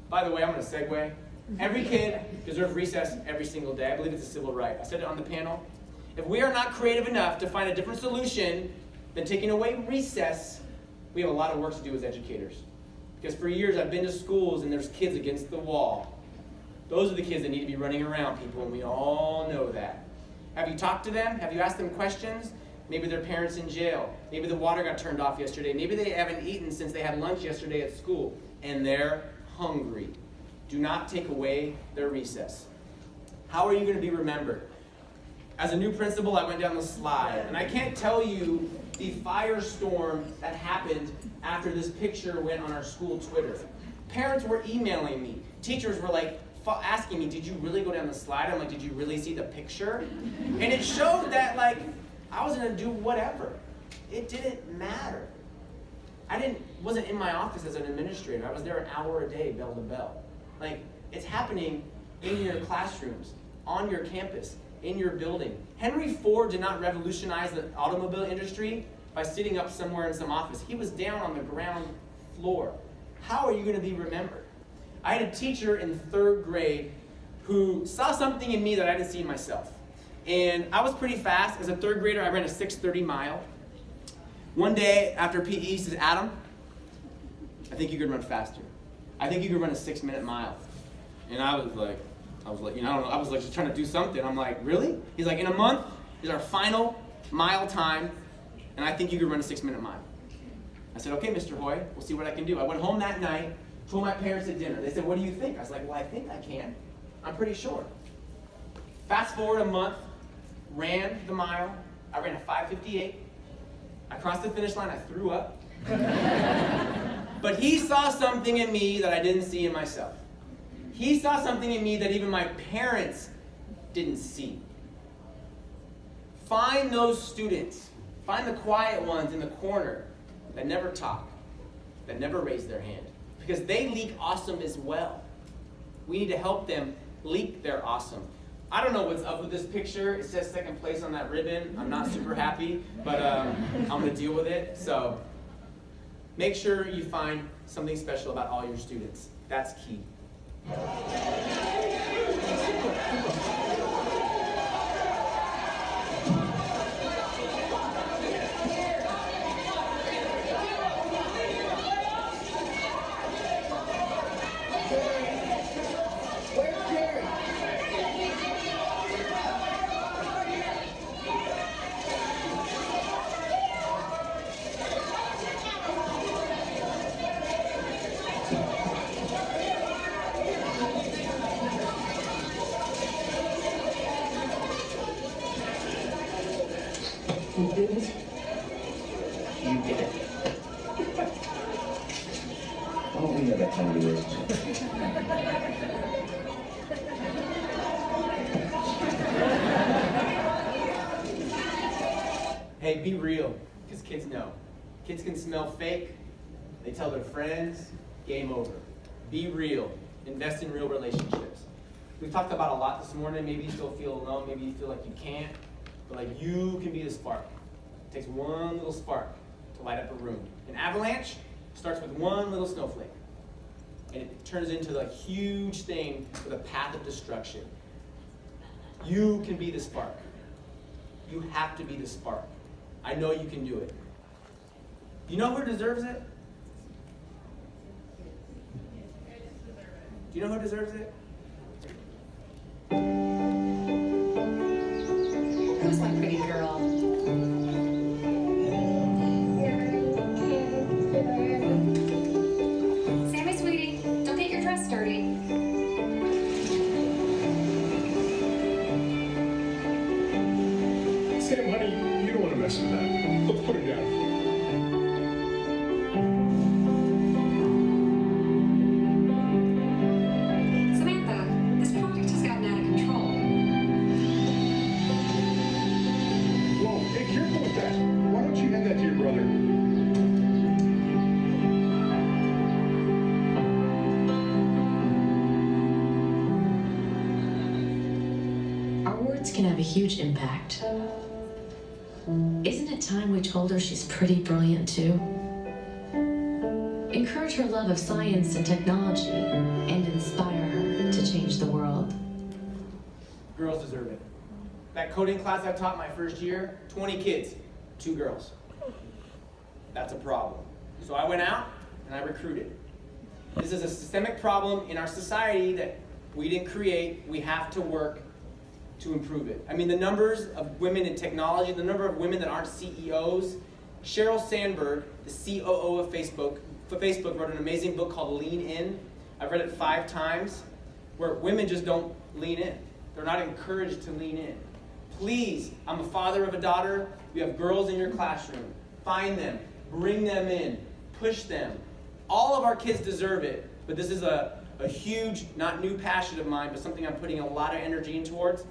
By the way, I'm going to segue. Every kid deserves recess every single day. I believe it's a civil right. I said it on the panel. If we are not creative enough to find a different solution than taking away recess, we have a lot of work to do as educators. Because for years I've been to schools and there's kids against the wall. Those are the kids that need to be running around, people, and we all know that. Have you talked to them? Have you asked them questions? Maybe their parents in jail. Maybe the water got turned off yesterday. Maybe they haven't eaten since they had lunch yesterday at school, and they're hungry. Do not take away their recess. How are you going to be remembered? As a new principal, I went down the slide, and I can't tell you the firestorm that happened after this picture went on our school Twitter. Parents were emailing me. Teachers were asking me, did you really go down the slide? I'm like, did you really see the picture? And it showed that I was going to do whatever. It didn't matter. I wasn't in my office as an administrator. I was there an hour a day, bell to bell. It's happening in your classrooms, on your campus, in your building. Henry Ford did not revolutionize the automobile industry by sitting up somewhere in some office. He was down on the ground floor. How are you going to be remembered? I had a teacher in 3rd grade who saw something in me that I didn't see in myself. And I was pretty fast. As a 3rd grader, I ran a 6:30 mile. One day after PE, he says, Adam, I think you could run faster. I think you could run a 6-minute mile. And I was like, I don't know, I was just trying to do something. I'm like, really? He's like, in a month is our final mile time, and I think you could run a 6-minute mile. I said, okay, Mr. Hoy, we'll see what I can do. I went home that night, told my parents at dinner. They said, what do you think? I was like, well, I think I can. I'm pretty sure. Fast forward a month, ran the mile. I ran a 5:58. I crossed the finish line, I threw up. But he saw something in me that I didn't see in myself. He saw something in me that even my parents didn't see. Find those students. Find the quiet ones in the corner that never talk, that never raise their hand, because they leak awesome as well. We need to help them leak their awesome. I don't know what's up with this picture. It says 2nd place on that ribbon. I'm not super happy, but I'm going to deal with it. So make sure you find something special about all your students. That's key. You did it. You did it. Oh, we have that kind of relationship. Hey, be real, because kids know. Kids can smell fake. They tell their friends, game over. Be real. Invest in real relationships. We've talked about a lot this morning. Maybe you still feel alone. Maybe you feel like you can't. But like you can be the spark. It takes one little spark to light up a room. An avalanche starts with one little snowflake. And it turns into a huge thing with a path of destruction. You can be the spark. You have to be the spark. I know you can do it. You know who deserves it? Do you know who deserves it? Who's my pretty girl? Sammy, sweetie, don't get your dress dirty. Sam, honey, you don't want to mess with that. Let's put it down. Samantha, this project has gotten out of control. Whoa, hey, careful with that. Why don't you hand that to your brother? Our words can have a huge impact. Isn't it time we told her she's pretty brilliant too? Encourage her love of science and technology and inspire her to change the world. Girls deserve it. That coding class I taught my first year, 20 kids, 2 girls. That's a problem. So I went out and I recruited. This is a systemic problem in our society that we didn't create. We have to work to improve it. I mean, the numbers of women in technology, the number of women that aren't CEOs. Sheryl Sandberg, the COO of Facebook, wrote an amazing book called Lean In. I've read it 5 times, where women just don't lean in. They're not encouraged to lean in. Please, I'm a father of a daughter. You have girls in your classroom. Find them, bring them in, push them. All of our kids deserve it, but this is a huge, not new passion of mine, but something I'm putting a lot of energy in towards.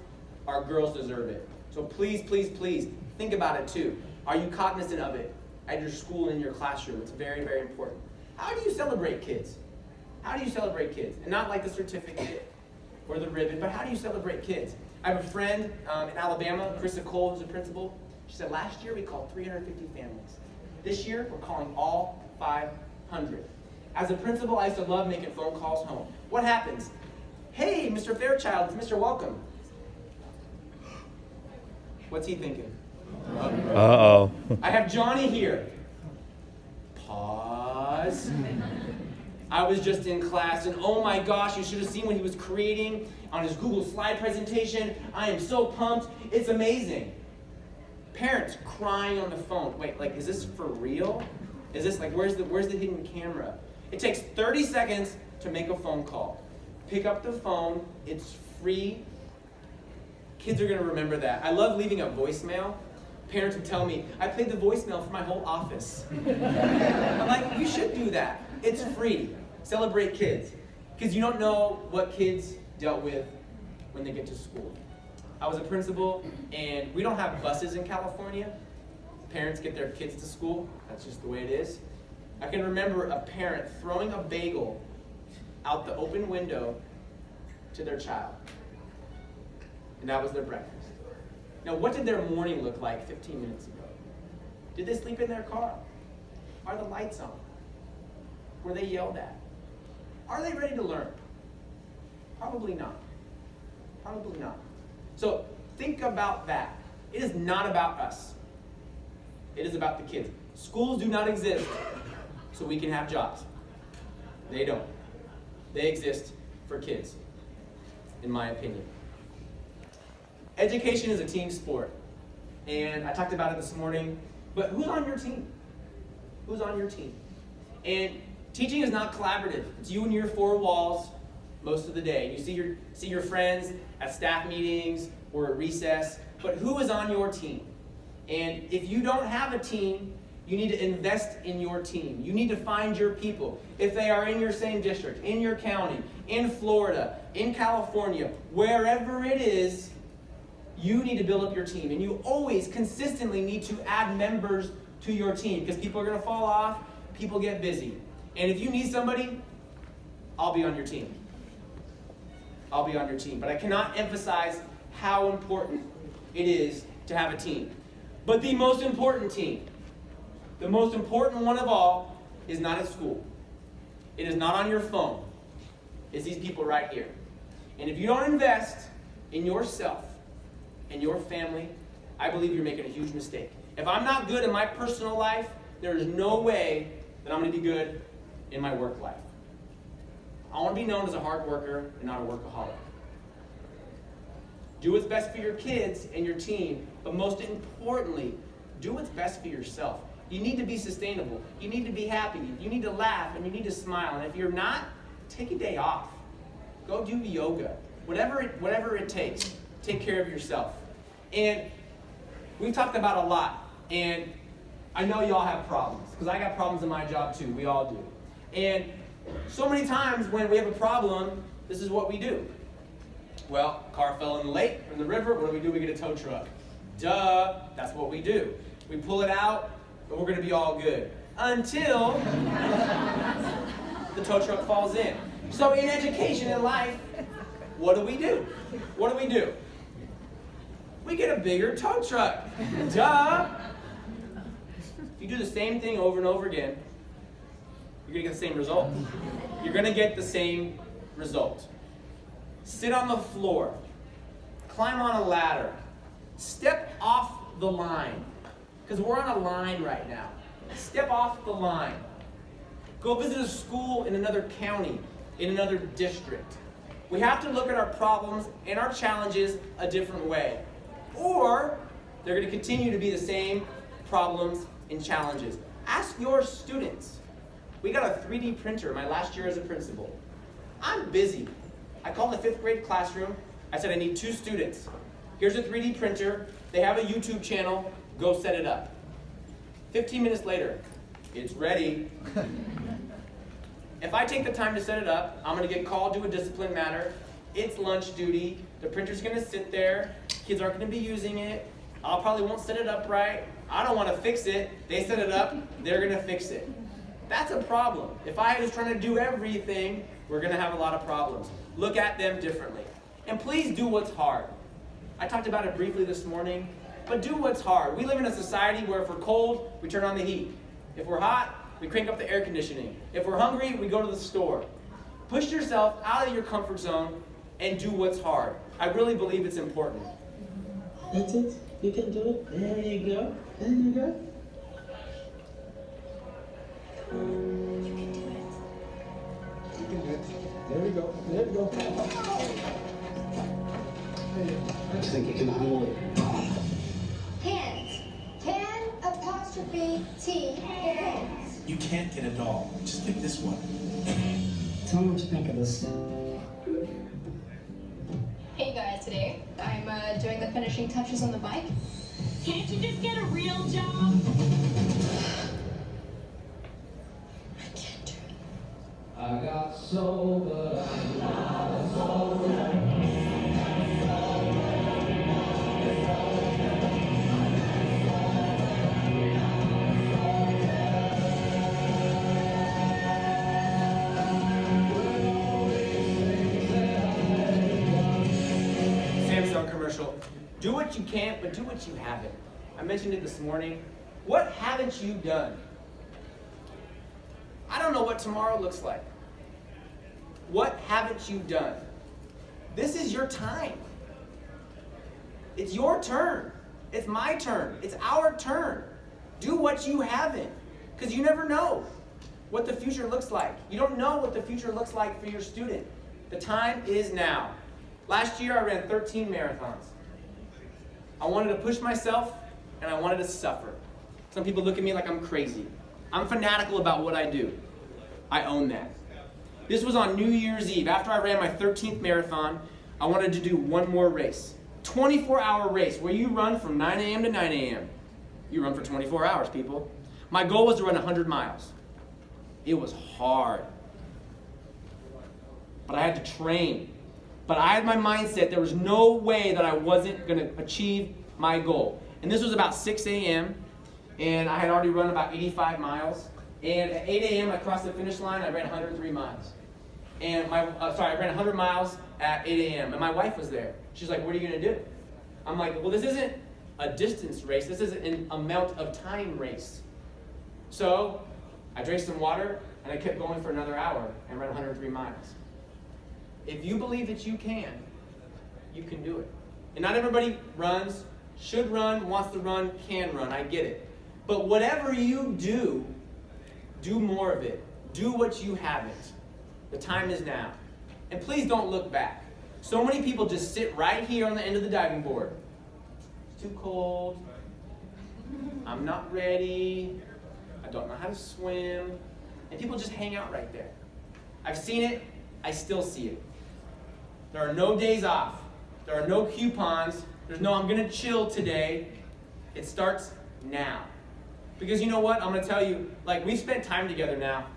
Our girls deserve it. So please, please, please, think about it too. Are you cognizant of it at your school and in your classroom? It's very, very important. How do you celebrate kids? How do you celebrate kids? And not like the certificate or the ribbon, but how do you celebrate kids? I have a friend in Alabama, Krista Cole, who's a principal. She said, last year we called 350 families. This year, we're calling all 500. As a principal, I used to love making phone calls home. What happens? Hey, Mr. Fairchild, it's Mr. Welcome. What's he thinking? Uh-oh. I have Johnny here. Pause. I was just in class, and oh my gosh, you should have seen what he was creating on his Google slide presentation. I am so pumped. It's amazing. Parents crying on the phone. Wait, like, is this for real? Is this like, where's the hidden camera? It takes 30 seconds to make a phone call. Pick up the phone. It's free. Kids are going to remember that. I love leaving a voicemail. Parents would tell me, I played the voicemail for my whole office. I'm like, you should do that. It's free. Celebrate kids. Because you don't know what kids dealt with when they get to school. I was a principal, and we don't have buses in California. Parents get their kids to school. That's just the way it is. I can remember a parent throwing a bagel out the open window to their child. And that was their breakfast. Now, what did their morning look like 15 minutes ago? Did they sleep in their car? Are the lights on? Were they yelled at? Are they ready to learn? Probably not. Probably not. So think about that. It is not about us. It is about the kids. Schools do not exist so we can have jobs. They don't. They exist for kids, in my opinion. Education is a team sport. And I talked about it this morning, but who's on your team? Who's on your team? And teaching is not collaborative. It's you and your four walls most of the day. You see your friends at staff meetings or at recess, but who is on your team? And if you don't have a team, you need to invest in your team. You need to find your people. If they are in your same district, in your county, in Florida, in California, wherever it is, you need to build up your team. And you always consistently need to add members to your team because people are going to fall off, people get busy. And if you need somebody, I'll be on your team. I'll be on your team. But I cannot emphasize how important it is to have a team. But the most important team, the most important one of all, is not at school. It is not on your phone. It's these people right here. And if you don't invest in yourself and your family, I believe you're making a huge mistake. If I'm not good in my personal life, there is no way that I'm going to be good in my work life. I want to be known as a hard worker and not a workaholic. Do what's best for your kids and your team, but most importantly, do what's best for yourself. You need to be sustainable. You need to be happy. You need to laugh and you need to smile. And if you're not, take a day off. Go do yoga. Whatever it takes, take care of yourself. And we've talked about a lot. And I know y'all have problems, because I got problems in my job too. We all do. And so many times when we have a problem, this is what we do. Well, car fell in the lake or in the river, what do? We get a tow truck. Duh, that's what we do. We pull it out, and we're going to be all good. Until the tow truck falls in. So in education, in life, what do? What do? We get a bigger tow truck. Duh. If you do the same thing over and over again, you're going to get the same result. You're going to get the same result. Sit on the floor. Climb on a ladder. Step off the line. Because we're on a line right now. Step off the line. Go visit a school in another county, in another district. We have to look at our problems and our challenges a different way. Or they're going to continue to be the same problems and challenges. Ask your students. We got a 3D printer my last year as a principal. I'm busy. I called the 5th grade classroom. I said, I need 2 students. Here's a 3D printer. They have a YouTube channel. Go set it up. 15 minutes later, it's ready. If I take the time to set it up, I'm going to get called to a discipline matter. It's lunch duty. The printer's going to sit there. Kids aren't going to be using it. I probably won't set it up right. I don't want to fix it. They set it up. They're going to fix it. That's a problem. If I was trying to do everything, we're going to have a lot of problems. Look at them differently. And please do what's hard. I talked about it briefly this morning, but do what's hard. We live in a society where if we're cold, we turn on the heat. If we're hot, we crank up the air conditioning. If we're hungry, we go to the store. Push yourself out of your comfort zone and do what's hard. I really believe it's important. That's it. You can do it. There you go. There you go. You can do it. You can do it. There we go. There we go. I just think you can handle it. Hands. 10 apostrophe T. Hands. You can't get a doll. Just pick this one. Tell me what you think of this. Hey guys, today I'm doing the finishing touches on the bike. Can't you just get a real job? I can't do it. I got soul, but I'm not a soul. Samsung commercial. Do what you can't, but do what you haven't. I mentioned it this morning. What haven't you done? I don't know what tomorrow looks like. What haven't you done? This is your time. It's your turn. It's my turn. It's our turn. Do what you haven't, because you never know what the future looks like. You don't know what the future looks like for your student. The time is now. Last year, I ran 13 marathons. I wanted to push myself, and I wanted to suffer. Some people look at me like I'm crazy. I'm fanatical about what I do. I own that. This was on New Year's Eve. After I ran my 13th marathon, I wanted to do one more race. 24-hour race where you run from 9 a.m. to 9 a.m. You run for 24 hours, people. My goal was to run 100 miles. It was hard. But I had to train. But I had my mindset, there was no way that I wasn't going to achieve my goal. And this was about 6 a.m. and I had already run about 85 miles. And at 8 a.m. I crossed the finish line, I ran 103 miles. And I ran 100 miles at 8 a.m. and my wife was there. She's like, what are you going to do? I'm like, well, this isn't a distance race. This is an amount of time race. So I drank some water and I kept going for another hour and ran 103 miles. If you believe that you can do it. And not everybody runs, should run, wants to run, can run. I get it. But whatever you do, do more of it. Do what you haven't. The time is now. And please don't look back. So many people just sit right here on the end of the diving board. It's too cold. I'm not ready. I don't know how to swim. And people just hang out right there. I've seen it. I still see it. There are no days off. There are no coupons. There's no I'm going to chill today. It starts now. Because you know what? I'm going to tell you, like, we've spent time together now.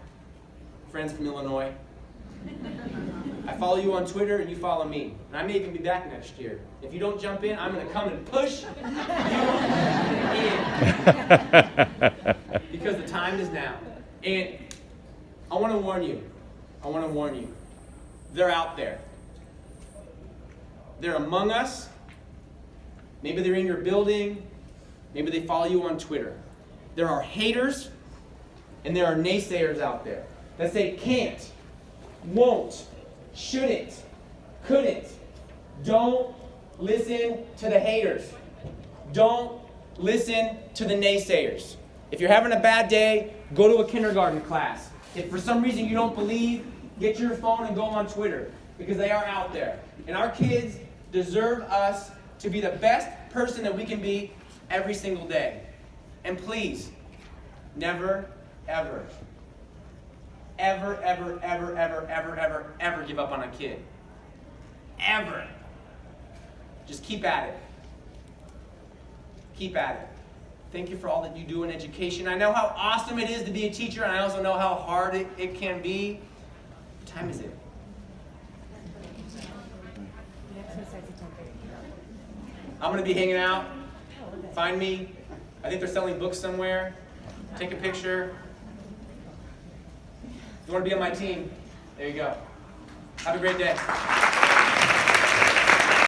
Friends from Illinois. I follow you on Twitter and you follow me. And I may even be back next year. If you don't jump in, I'm going to come and push you in. Because the time is now. And I want to warn you. They're out there. They're among us. Maybe they're in your building. Maybe they follow you on Twitter. There are haters and there are naysayers out there that say can't, won't, shouldn't, couldn't. Don't listen to the haters. Don't listen to the naysayers. If you're having a bad day, go to a kindergarten class. If for some reason you don't believe, get your phone and go on Twitter, because they are out there. And our kids deserve us to be the best person that we can be every single day. And please, never, ever, ever, ever, ever, ever, ever, ever, ever give up on a kid. Ever. Just keep at it. Keep at it. Thank you for all that you do in education. I know how awesome it is to be a teacher, and I also know how hard it can be. What time is it? I'm going to be hanging out. Find me. I think they're selling books somewhere. Take a picture. If you want to be on my team, there you go. Have a great day.